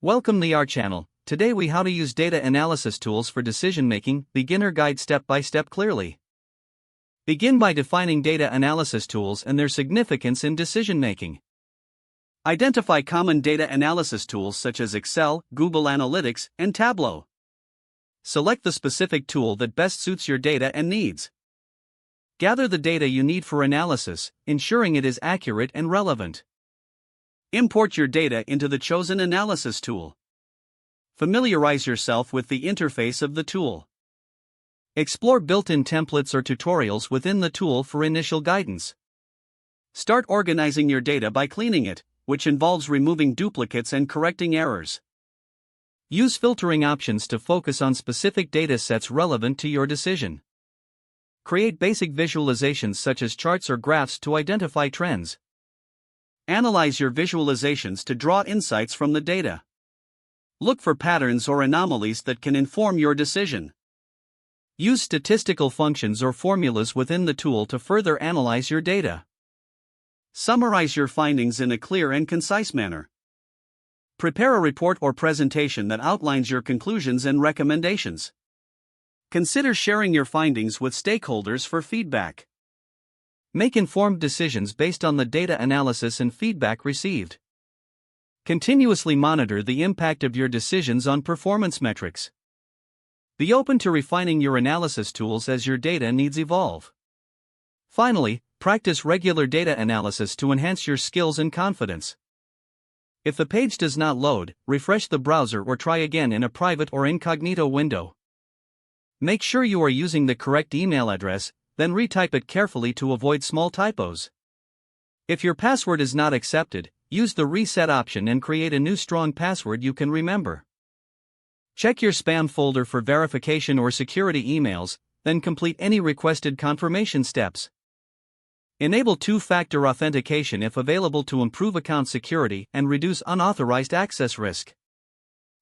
Welcome to our channel. Today we how to use data analysis tools for decision making, beginner guide step by step clearly. Begin by defining data analysis tools and their significance in decision making. Identify common data analysis tools such as Excel, Google Analytics, and Tableau. Select the specific tool that best suits your data and needs. Gather the data you need for analysis, ensuring it is accurate and relevant. Import your data into the chosen analysis tool. Familiarize yourself with the interface of the tool. Explore built-in templates or tutorials within the tool for initial guidance. Start organizing your data by cleaning it, which involves removing duplicates and correcting errors. Use filtering options to focus on specific data sets relevant to your decision. Create basic visualizations such as charts or graphs to identify trends. Analyze your visualizations to draw insights from the data. Look for patterns or anomalies that can inform your decision. Use statistical functions or formulas within the tool to further analyze your data. Summarize your findings in a clear and concise manner. Prepare a report or presentation that outlines your conclusions and recommendations. Consider sharing your findings with stakeholders for feedback. Make informed decisions based on the data analysis and feedback received. Continuously monitor the impact of your decisions on performance metrics. Be open to refining your analysis tools as your data needs evolve. Finally, practice regular data analysis to enhance your skills and confidence. If the page does not load, refresh the browser or try again in a private or incognito window. Make sure you are using the correct email address, then retype it carefully to avoid small typos. If your password is not accepted, use the reset option and create a new strong password you can remember. Check your spam folder for verification or security emails, then complete any requested confirmation steps. Enable two-factor authentication if available to improve account security and reduce unauthorized access risk.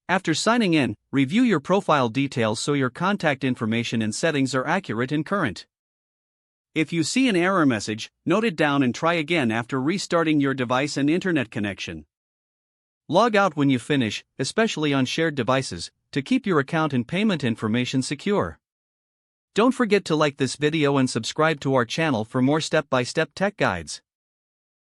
After signing in, review your profile details so your contact information and settings are accurate and current. If you see an error message, note it down and try again after restarting your device and internet connection. Log out when you finish, especially on shared devices, to keep your account and payment information secure. Don't forget to like this video and subscribe to our channel for more step-by-step tech guides.